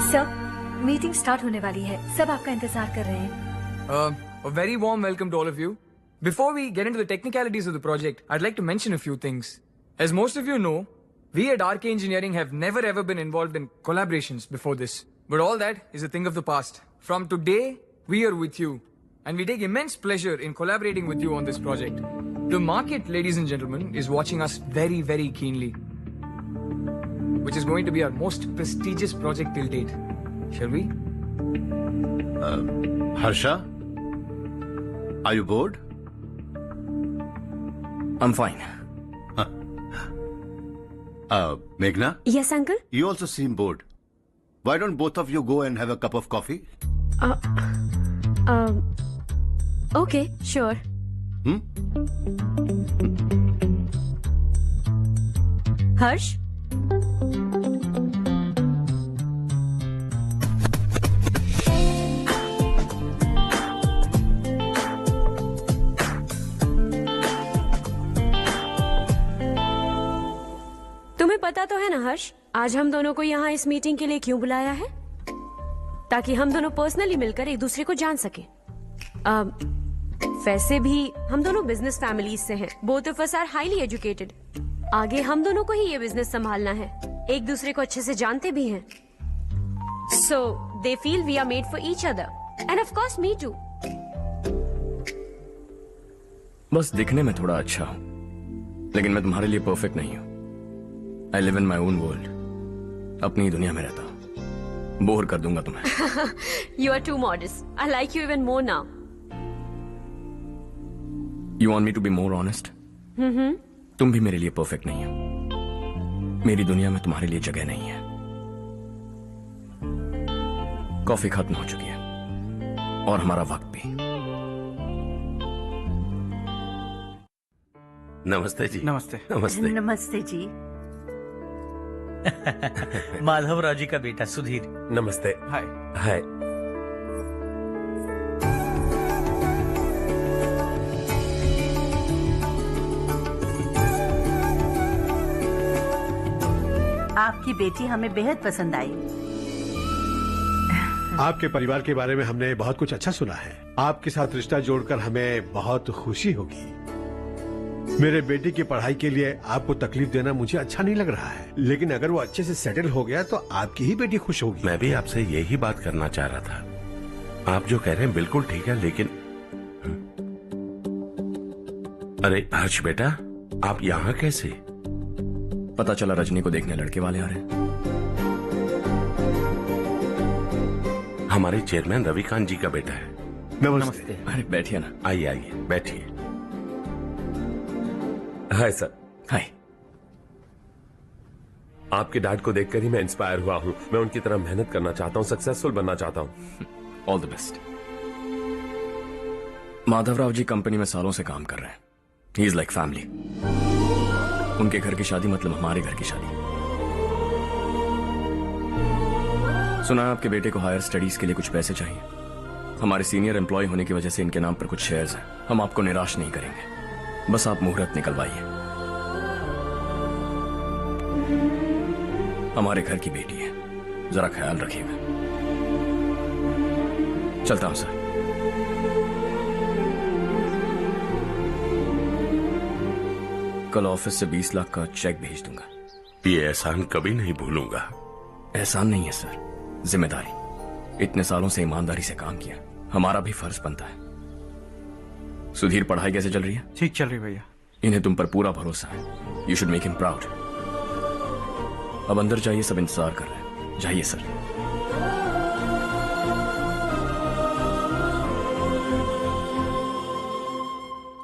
Sir, meeting start होने वाली है, सब आपका इंतजार कर रहे हैं। A very warm welcome to all of you. Before we get into the technicalities of the project, I'd like to mention a few things. As most of you know, we at RK Engineering have never ever been involved in collaborations before this. But all that is a thing of the past. From today, we are with you. And we take immense pleasure in collaborating with you on this project. The market, ladies and gentlemen, is watching us very, very keenly. Which is going to be our most prestigious project till date. Shall we? Harsha? Are you bored? I'm fine. Meghna? Yes, uncle? You also seem bored. Why don't both of you go and have a cup of coffee? Okay, sure. Harsh? तुम्हें पता तो है ना हर्ष, आज हम दोनों को यहाँ इस मीटिंग के लिए क्यों बुलाया है? ताकि हम दोनों पर्सनली मिलकर एक दूसरे को जान सके। वैसे भी हम दोनों बिजनेस फैमिलीज से हैं। Both of us are highly educated. आगे हम दोनों को ही ये बिजनेस संभालना है। एक दूसरे को अच्छे से जानते भी हैं। So they feel we are made for each other and of course me too. बस दिखने में थोड़ा अच्छा हूं, लेकिन मैं तुम्हारे लिए परफेक्ट नहीं हूं। I live in my own world. अपनी दुनिया में रहता हूं। बोर कर दूंगा तुम्हें। You are too modest. I like you even more now. You want me to be more honest? तुम भी मेरे लिए परफेक्ट नहीं हो। मेरी दुनिया में तुम्हारे लिए जगह नहीं है। कॉफी खत्म हो चुकी है और हमारा वक्त भी। नमस्ते जी। नमस्ते। नमस्ते। नमस्ते जी। माधवराव जी का बेटा सुधीर। नमस्ते। हाय। हाय। आपकी बेटी हमें बेहद पसंद आई। आपके परिवार के बारे में हमने बहुत कुछ अच्छा सुना है। आपके साथ रिश्ता जोड़कर हमें बहुत खुशी होगी। मेरे बेटे की पढ़ाई के लिए आपको तकलीफ देना मुझे अच्छा नहीं लग रहा है, लेकिन अगर वो अच्छे से सेटल हो गया तो आपकी ही बेटी खुश होगी। मैं भी आपसे यही बात करना चाह रहा था। आप जो कह रहे हैं बिल्कुल ठीक है, लेकिन अरे हर्ष बेटा, आप यहाँ कैसे? पता चला रजनी को देखने लड़के वाले आ रहे हैं। हमारे चेयरमैन रविकांत जी का बेटा है। नमस्ते। अरे बैठिए ना। आइए आइए बैठिए। Hi sir. हाय। आपके डैड को देखकर ही मैं इंस्पायर हुआ हूँ। मैं उनकी तरह मेहनत करना चाहता हूँ, सक्सेसफुल बनना चाहता हूँ। All the best. Madhavrao ji company में सालों से काम कर रहे हैं। He is like family. उनके घर की शादी मतलब हमारे घर की शादी। सुना है आपके बेटे को हायर स्टडीज के लिए कुछ पैसे चाहिए। हमारे सीनियर एम्प्लॉय होने की वजह से इनके नाम पर कुछ शेयर्स हैं। हम आपको निराश नहीं करेंगे, बस आप मुहूर्त निकलवाइए। हमारे घर की बेटी है, जरा ख्याल रखिएगा। चलता हूं सर। कल ऑफिस से 20 लाख का चेक भेज दूंगा। ये एहसान कभी नहीं भूलूंगा। एहसान नहीं है सर, जिम्मेदारी। इतने सालों से ईमानदारी से काम किया, हमारा भी फर्ज बनता है। सुधीर, पढ़ाई कैसे चल रही है? ठीक चल रही भैया। इन्हें तुम पर पूरा भरोसा है। You should make him proud. अब अंदर जाइए, सब इंतजार कर रहे हैं। जाइए सर।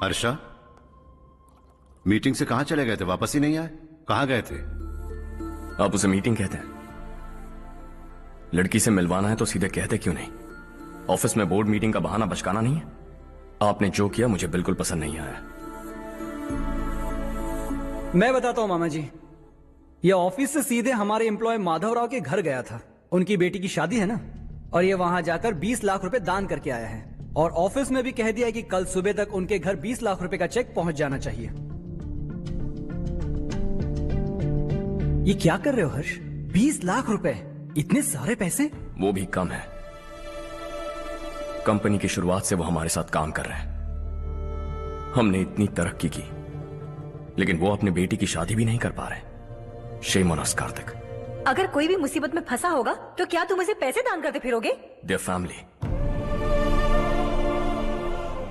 हर्षा, मीटिंग से कहां चले गए थे? वापस ही नहीं आए? कहां गए थे? आप उसे मीटिंग कहते हैं? लड़की से मिलवाना है तो सीधे कहते क्यों नहीं? ऑफिस में बोर्ड मीटिंग का बहाना बचकाना नहीं है। आपने जो किया मुझे बिल्कुल पसंद नहीं आया। मैं बताता हूं मामा जी, ये ऑफिस से सीधे हमारे एम्प्लॉय माधवराव के घर गया था। उनकी बेटी की शादी है ना, और ये वहां जाकर 20 लाख रुपए दान करके आया है। और ऑफिस में भी कह दिया है कि कल सुबह तक उनके घर 20 लाख रुपए का चेक पहुंच जाना चाहिए। ये क्या कर रहे हो हर्ष? 20 लाख रुपए इतने सारे पैसे? वो भी कम है। कंपनी की शुरुआत से वो हमारे साथ काम कर रहे हैं। हमने इतनी तरक्की की, लेकिन वो अपने बेटी की शादी भी नहीं कर पा रहे। Shame on us Kartik. अगर कोई भी मुसीबत में फंसा होगा तो क्या तुम उसे पैसे दान करते फिरोगे? Their family.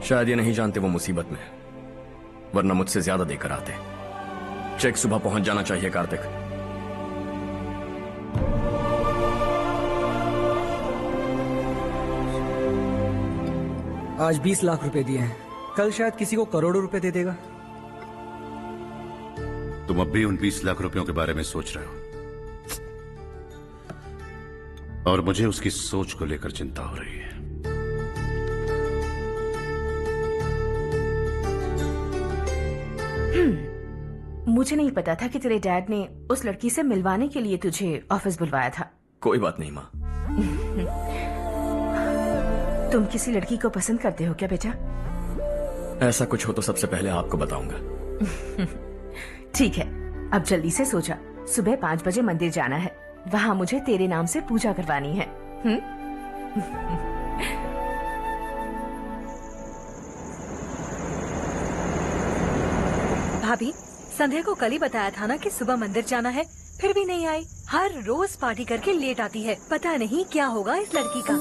शायद ये नहीं जानते वो मुसीबत में, वरना मुझसे ज्यादा देकर आते। चेक सुबह पहुंच जाना चाहिए कार्तिक। आज 20 लाख रुपए दिए हैं, कल शायद किसी को करोड़ों रुपए दे देगा। तुम अब भी उन 20 लाख रुपयों के बारे में सोच रहे हो, और मुझे उसकी सोच को लेकर चिंता हो रही है। मुझे नहीं पता था कि तेरे डैड ने उस लड़की से मिलवाने के लिए तुझे ऑफिस बुलवाया था। कोई बात नहीं माँ। तुम किसी लड़की को पसंद करते हो क्या बेटा? ऐसा कुछ हो तो सबसे पहले आपको बताऊंगा। ठीक है, अब जल्दी से सो जा। सुबह 5 बजे मंदिर जाना है, वहाँ मुझे तेरे नाम से पूजा करवानी है। भाभी, संध्या को कल ही बताया था ना कि सुबह मंदिर जाना है, फिर भी नहीं आई। हर रोज पार्टी करके लेट आती है। पता नहीं क्या होगा इस लड़की का।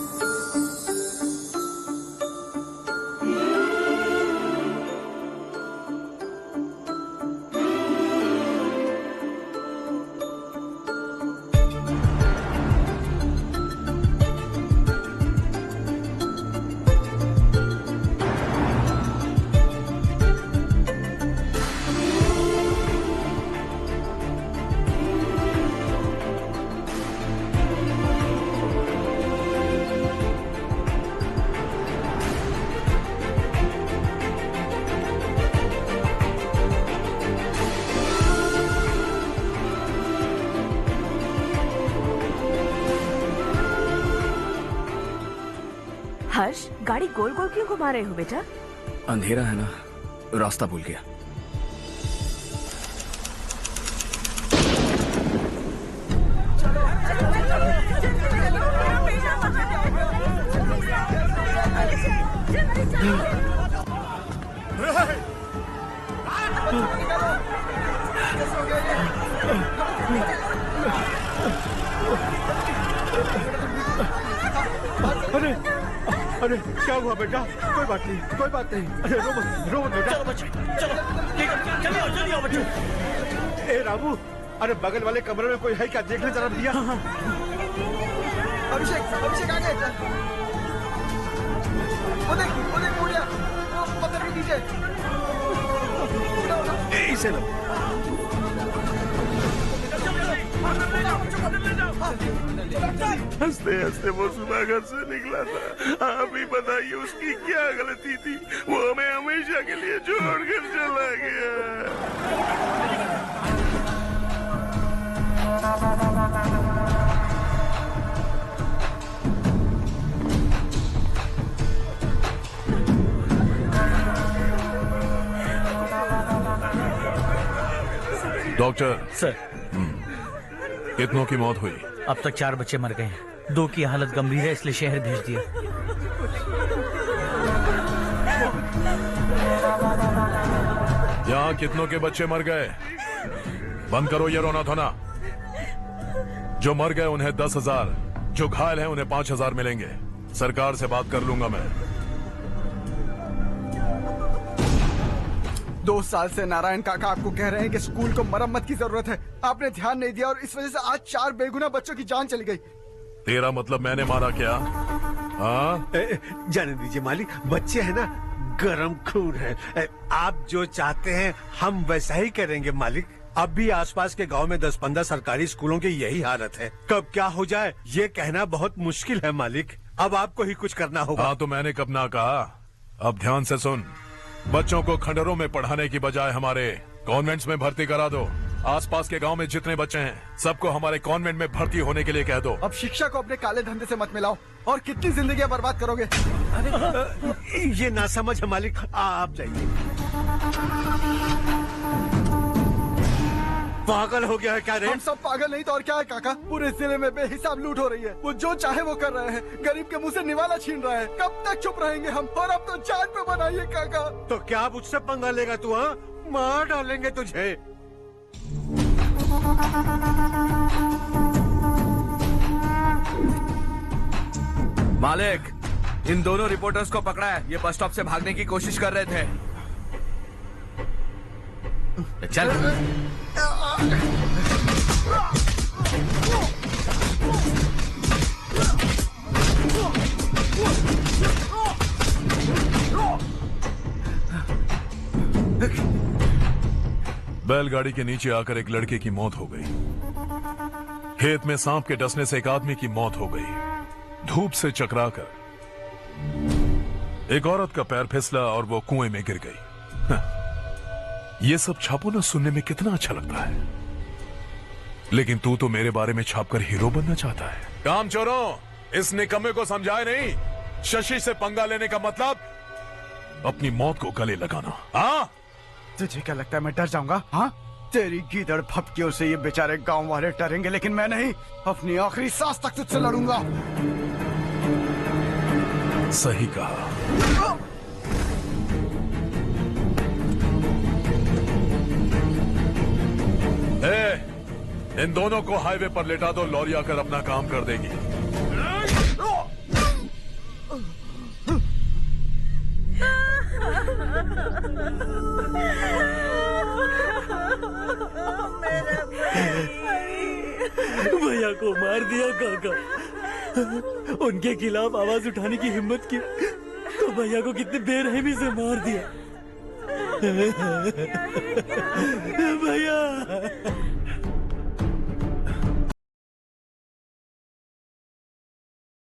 हर्ष, गाड़ी गोल गोल क्यों घुमा रहे हो बेटा? अंधेरा है ना, रास्ता भूल गया। अरे क्या हुआ बेटा? कोई बात नहीं, कोई बात नहीं। अरे रो मत बेटा। चलो बच्चे, चलो जल्दी आओ बच्चे। ए रामू, अरे बगल वाले कमरे में कोई है क्या? देखने जरा भैया। अभिषेक आ गए। वो देख मुड़िया, वो पत्थर के नीचे। इसे लो। हंसते हंसते वो सुबह घर से निकला था। आप ही बताइए उसकी क्या गलती थी? वो हमें हमेशा के लिए छोड़कर चला गया। डॉक्टर सर, कितनों की मौत हुई? अब तक 4 बच्चे मर गए हैं। 2 की हालत गंभीर है, इसलिए शहर भेज दिया। यहाँ कितनों के बच्चे मर गए? बंद करो ये रोना धोना। जो मर गए उन्हें 10,000, जो घायल हैं उन्हें 5,000 मिलेंगे। सरकार से बात कर लूंगा मैं। 2 साल से नारायण काका आपको कह रहे हैं कि स्कूल को मरम्मत की जरूरत है। आपने ध्यान नहीं दिया और इस वजह से आज 4 बेगुनाह बच्चों की जान चली गई। तेरा मतलब मैंने मारा क्या? हाँ, जाने दीजिए मालिक, बच्चे हैं ना, गरम खून है। आप जो चाहते हैं हम वैसा ही करेंगे मालिक। अब भी आसपास के गांव में 10-15 सरकारी स्कूलों की यही हालत है। कब क्या हो जाए ये कहना बहुत मुश्किल है मालिक। अब आपको ही कुछ करना होगा। हाँ तो मैंने कब ना कहा। अब ध्यान से सुन, बच्चों को खंडरों में पढ़ाने की बजाय हमारे कॉन्वेंट्स में भर्ती करा दो। आसपास के गांव में जितने बच्चे हैं सबको हमारे कॉन्वेंट में भर्ती होने के लिए कह दो। अब शिक्षा को अपने काले धंधे से मत मिलाओ, और कितनी जिंदगियां बर्बाद करोगे। ये ना समझ है मालिक, आप जाइए। पागल हो गया है क्या रे? हम सब पागल नहीं तो और क्या है काका। पूरे जिले में बेहिसाब लूट हो रही है। वो जो चाहे वो कर रहे हैं। गरीब के मुंह से निवाला छीन रहा है। कब तक चुप रहेंगे हम? और अब तो जान पे बनाइए काका। तो क्या मुझसे पंगा लेगा तू? हाँ, मार डालेंगे तुझे। मालिक, इन दोनों रिपोर्टर्स को पकड़ा है। ये बस स्टॉप से भागने की कोशिश कर रहे थे। चल। बैलगाड़ी के नीचे आकर एक लड़के की मौत हो गई। खेत में सांप के डसने से एक आदमी की मौत हो गई। धूप से चकराकर एक औरत का पैर फिसला और वो कुएं में गिर गई। ये सब छापो ना सुनने में कितना अच्छा लगता है, लेकिन तू तो मेरे बारे में छापकर हीरो बनना चाहता है। काम चोरों, इस निकम्मे को समझाए नहीं। शशि से पंगा लेने का मतलब अपनी मौत को गले लगाना। हाँ, तुझे क्या लगता है मैं डर जाऊंगा? हाँ, तेरी गीदड़ फपकियों से ये बेचारे गांव वाले डरेंगे, लेकिन मैं नहीं। अपनी आखिरी सांस तक तुझसे लड़ूंगा। सही कहा। इन दोनों को हाईवे पर लेटा दो। लॉरी आकर अपना काम कर देगी। भैया को मार दिया काका। उनके खिलाफ आवाज उठाने की हिम्मत की तो भैया को कितने बेरहमी से मार दिया। भैया